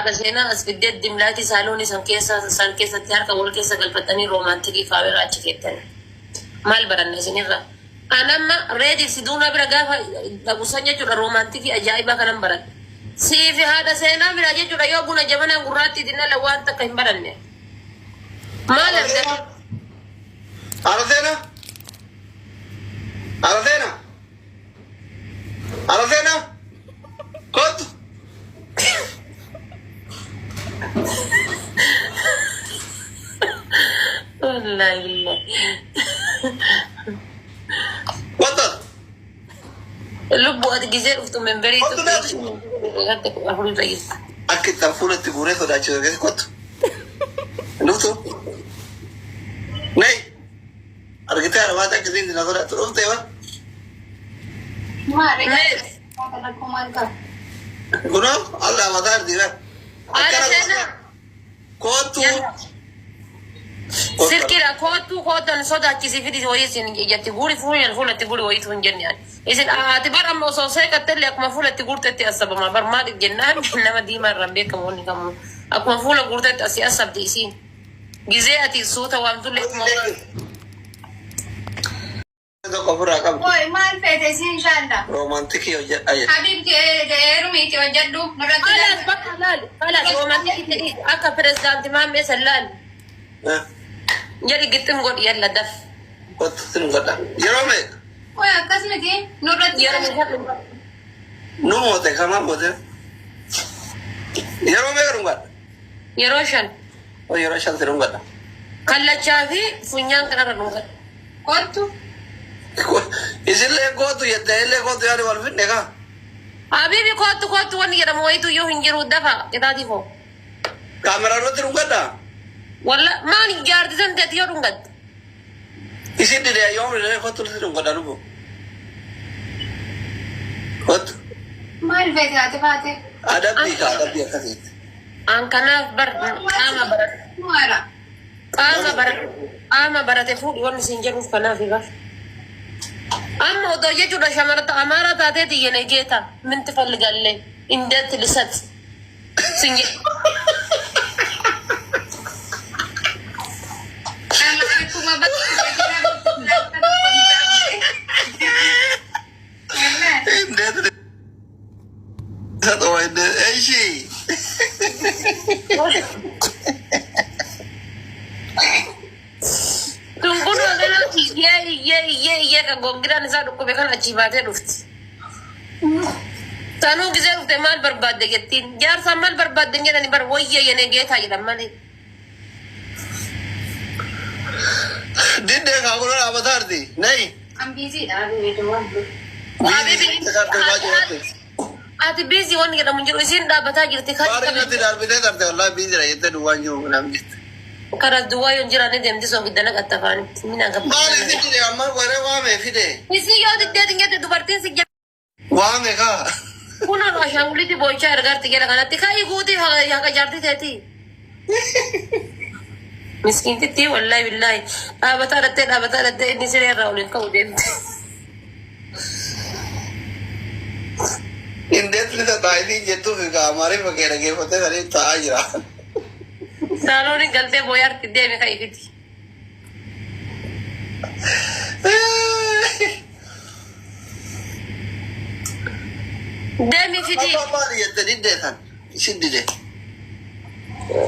هذا سينا أسفدت دملاتي سالوني سان كيسة تيارك أول كيسة قلبتني رومانتيكي فاوير أتشكيتني مال برنا سنيرة أنا ما ريدي سيدونا برجع أبو سنجة جرا رومانتيكي أجايبا كلام برد سيف هذا سينا برجع جرا يوبنا جمانا قراتي دينا لو أنت كهم برنا ما لرده عرفتنا كنت والله بالله بطل اللبو أتجزء أفتو من بريد أكيد تفولة تقولي ثدا شيء كنت نوتو ناي أرجعت أنا ما تكذين نقول تروح تيوا ما رجعت أنا كمان كنا الله ما دار دينا كنت سيركيرا كوتو نصدا كيسي فيدي ويسين يتقولي فولي الفولة تقولي ويتون جنيان إذن اعتبار أما وصوصيك التالي أكما فولة تقول تتي أسبب ما بر ما الجنان إنما ديما ربي كموني كمون أكما فولة قول تتي أسي أسب ديسين جزيئتي الصوتة وامتو لك Oi, mal fete sin shanda. رومانتيكي أي حبيبتي رميتي وجدو خلاص بقى خلاص رومانتيكي أكا بريزدانت ما مسلال جري قتم قول يلا دف كنت تنقطع يرومي Oi, akasmiti nurati نو موتة كمان موتة يرومي كرونغات يروشن يروشان تنقطع كلا شافي فنيان كنا رنوغت Kotu إذن ليه قوتو يدعي ليه قوتو يعني والفين نكا حبيبي كوتو واني يرمو ويتو يو هنجرو دفا كتا دي فو كاميرا رو تنقطع والله ما نجار دي سنتي تيو رنغت إذن دي يوم ليه قوتو تنقطع لبو قوتو mal fete atifate أدب دي كثير أنكنا بر Muara قام برت فوق ون سنجر فنا في بس أما وده يجوا شمرت أمارة تاتي ينجيتا من تفل قال لي إن ده تلسات سنجر Ama aku mabak satu wadah Aisyah tunggu dulu iya kan gonggran saya dulu bekan acibatnya luft tanu gizel teman berbad deketin jar samal berbad dengan ini berwoye ya neget aja damai Dede kamu nak apa tadi? Nai. I'm busy dah video ati busy wan kita muncul isin dah bata gitu kan Baru nanti dah beda tapi Allah busy lah itu dua jam namanya. karena dua yang jirane dem di so bidana kata kan mina ngap Mari sini deh, amar boleh wame fide. isi yo di dia tinggal di dubartin sih Wame kah? kuna no shanguli di bocha ergar tigela kana tikai guti ya ka jarti teti miskin teti wallahi billahi abata rate ini sire raulin kau dem Indet ni tak tahu ini jatuh ke kamar pakai lagi foto tadi tak aja. सालों ने गलते बोयार किदे में खाई थी دامي في دي Apa dia tadi deh kan? Sini deh.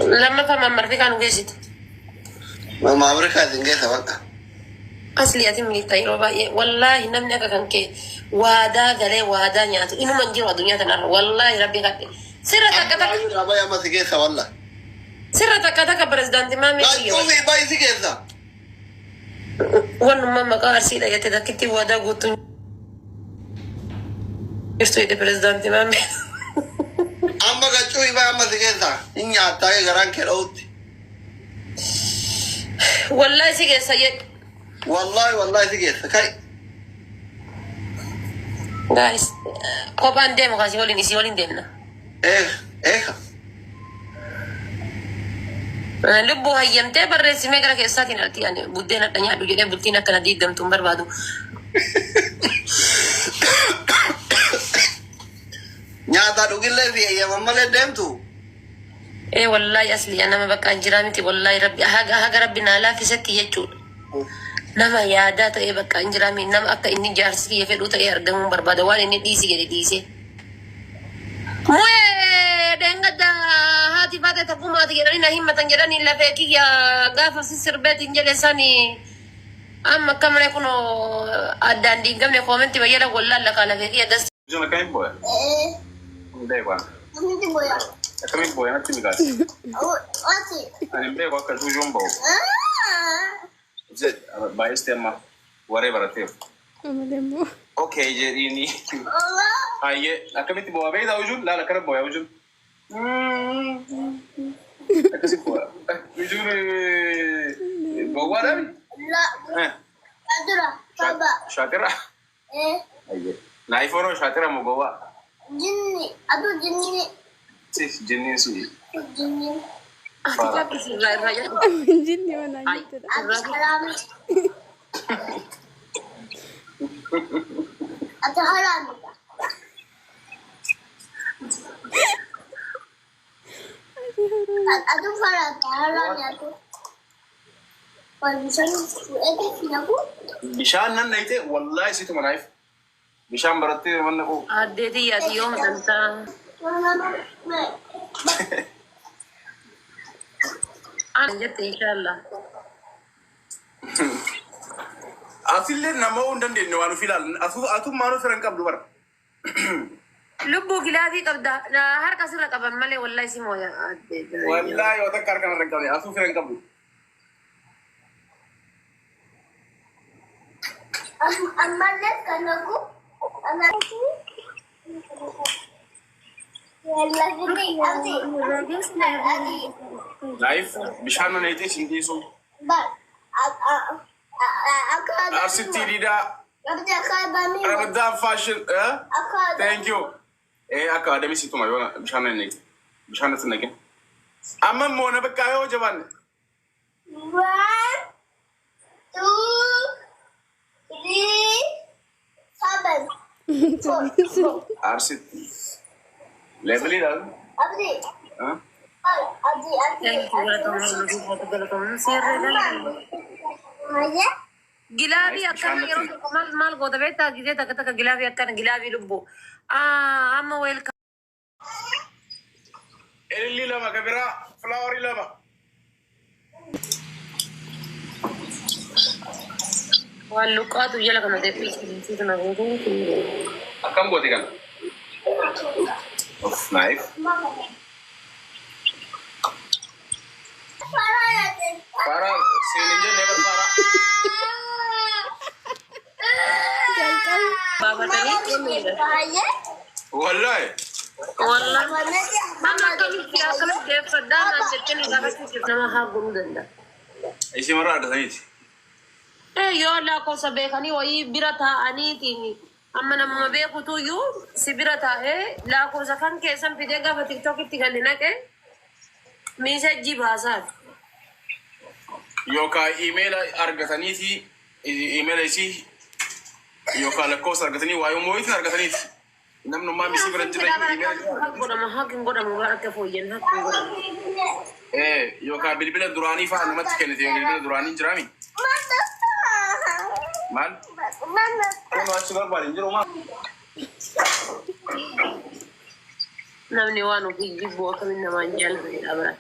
لما فما مرتي كانوا جيشت Mama mereka tinggal sama kan? أصلي أتمنى تيرو باي والله نمني كان كي وادا غلي وادا نياتو إنه منجر ودنيا تنار والله ربي قد سيرة تكتك Apa yang masih kisah wallah? سيرة تكتك برزدانتي ما ميسيو Kau ni bayi sih kisah. وانا ماما قال سيدا يتذكرتي وادا قوتو يستوي دي برزدانتي ما مي Amma kacau iba masih kisah. Ini nyata ke garang ke laut. والله سيجي سيد Wallahi sih kisah. Kai. guys kopan dem kasih olin isi olin dem na lubbu hayyamtee barreessimee gara keessaatiin alti ani buddeena adda nyaadhu jedhee bultiin akkana diigamtu hin barbaadu. Nyaata dhugillee fi eeyyama malee deemtu. إيه والله أصلي أنا ما بقى إنجرامتي والله ربي هاga ربي نالا في ستي يجود نما يادا تأي بقى إنجرامي نما أكا إني جارسي يفعلوا تأي أرقمون بربادة وان إني ديسي جدي ديسي موي دنگا دا هاتي فاتي تقوم هاتي جراني نهيمة تنجراني إلا فيكي يا غافة سيسر بيت إنجلساني أما كم يكونوا أدان دي كم يكونوا من تبيلا ولا لا كلا فيكي يا دس Yo me caí en boya. Ndai kwa. Kama en boya na tibi gasi. Ani mbe kwa kazu jombo. Je ba estema ware barate. Okay je ini. Aye akami ti boya beida ujun la kara boya ujun. Akasi boya. Ujun boya dari? La. Shakira. Shakira. Aye. Na iPhone Shakira mo boya. Jinni. Aduh jinni. Sis jinni sui. Jinni. أتوقع كسر رايا جني وانا أي Aduh haram. Aduh haram. Aduh haram ya tuh. Kalau misalnya itu aku. Bishaan nan naite wallahi situ manaif. Bishaan baratte manna ko. أديتي يا يوم أنت أنا جت إن شاء الله Asille nama undan de wanu filal. Atu manu serang kab dubar. لبو كلابي كبدا لا هر كسر كبا مالي والله سمو يا Wallahi wata karkan serang kab ni. Atu serang kab. Amalnya kan aku. Anakku. Lagi nih. Life bishaan nan naite sindi so. Bal. Aku ada. Arsiti dida. Aku ada bami. Ramadan fashion. Aku ada. Thank you. Academy situ ma yona bishaan nan naite. Bishaan nan naike. Amma mo na bakayo jaban. 1, 2, 3, 7. Arsiti. Level ida. Abdi. Abdi. Aja. gilabi akkana yeroo maal goota beektaa gisee takka takka gilabi akkana gilabi lubbu amma welka Elli lama kabira flower lama. waan luqqaatu jala kana deebiisi kana gootu Akam gooti kan. Of knife. Para seninja never para. baba tani Aja. Wallahi. wallah Mana sih? mama kami siya kami deefadda naan jettani gaafachuu nama haa guruu danda'a Isi mara ada saniti. yoo lakkoofsa beekanii wayii bira taa'aniitiin amma nama beekutu iyyuu si bira taa'ee lakkoofsa kan keessan fidee gaafa tiktokitti galli naqe miisajjii baasaaf. Yoka email argataniti email isi yoka lakkoofsa argatanii waayuu moo'itiin argataniiti. Namni ummaa misi bira jira email. Hakin godhamu bara akka fooyyan hakin godhamu. Yoka bilbila duraanii fa'a namatti kennite bilbila duraanii jiraami. Maal? Mana? Kun achi barbaadin jiru maa? Namni waan ofii jibbu akkamiin namaan jaallatudha bara.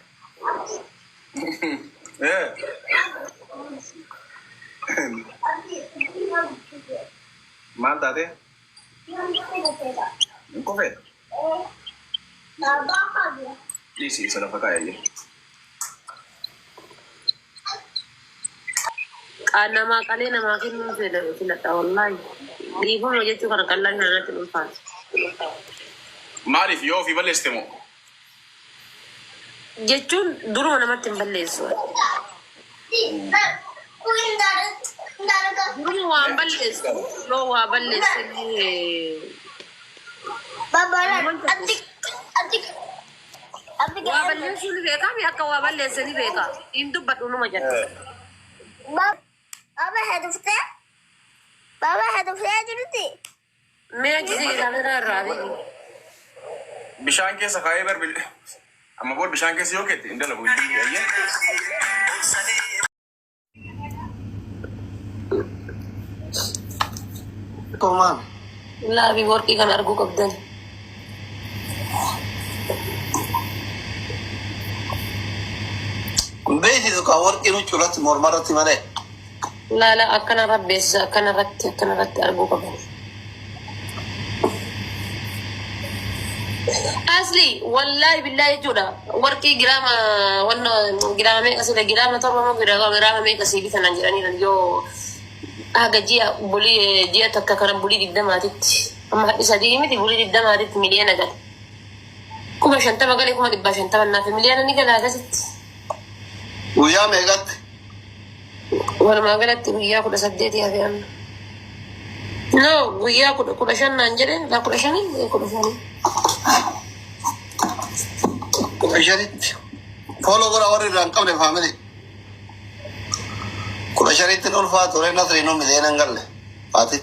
Maal taate? Kofee? Dhiisi isa lafa kaa'e. Namaa qalee namaa kennuun filadha wallaahi. Dhiifama jechuu kana qallaan naannatti dhuunfaati. Maaliif yoo ofii balleessite moo? Jechuun duruma namatti hin balleessu. Duruma waan balleessu yoo waa balleessillee. Waa balleessuu ni beekaa mi akka waa balleesse ni beekaa. Hin dubbadhu numa jedha. Baba hedufte? Baba hedufte jiruti? Mee gisee ilaalaa irraa beeku. Bishaan keessa kaa'ee barbil. أما بقول بشان كيس يوكت إن ده لو يجي Kuman. لا بوركي كان أرجوك أبدان. Beeti tu ka warqii nu culatti mormarratti malee. لا أكن ربي أكن رت أرجوك أبدان. أصلي والله بالله جودا وركي جراما وانا جراما ميك أصلي جراما طبعا ما جراما ميك أصلي بيتنا نجراني نجيو هذا جيا بولي جيا تككرم بولي دي دماتت أما إسادي متي بولي دي دماتت مليانة قال كم شنطة ما قال كم دبا شنطة ما في مليانة نيجا هذا ست Guyyaa meeqatti? ولا ما قالت ويا كل سديت يا في أنا نو ويا كل شان نانجرين لا كل شاني كل شاني Kudha shanitti. Fooloo gara warri irraa hin qabne faamili. Kudha shanitti ulfaatu ture nasri nu midheen hin galle. Faati.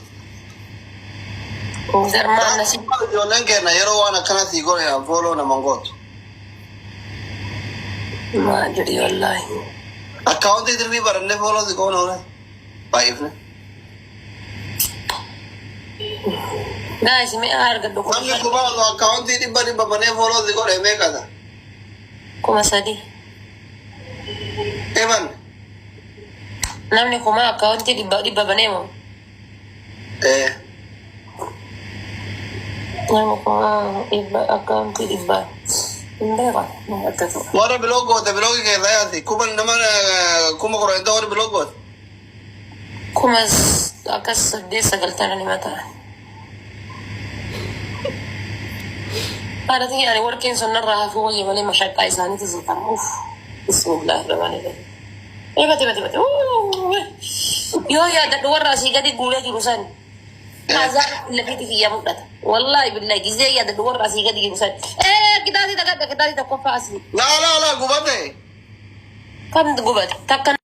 زرمان نسيب Ijoolleen keenya yeroo waan akkana sii godhe fooloo naman gootu. ما أدري والله Akkaawuntii dirbii barannee fooloo si goone oole. Baay'ifne. لا اسمي أرجع Namni دكتور kubaatu akkaawuntii dhibba banee fooloo si godhe meeqata? كم سدي Eban. namni kuma akkaawuntii dhibba baneemo namni kuma akkaawuntii dhibba hin beeka nama akkasuma Warra biloo goote biloogi keessa yaati. Kuma nama kuma korontoo warri biloo goote. kuma akkas 8-9 nima ta'a haadha tiyyaani warqeen sun narraa hafuu wayya malee mashaqqaa isaaniitis hin qabu uff bismillaahi rahmaani rahiim bate yoo yaadadhu warra asii gadi guuree jiru san hazaan lafiti kiyya mudhata wallahi billahi gizee yaadadhu warra asii gadi jiru san kitaati takka qofa asli Laa gubate. kan gubate takka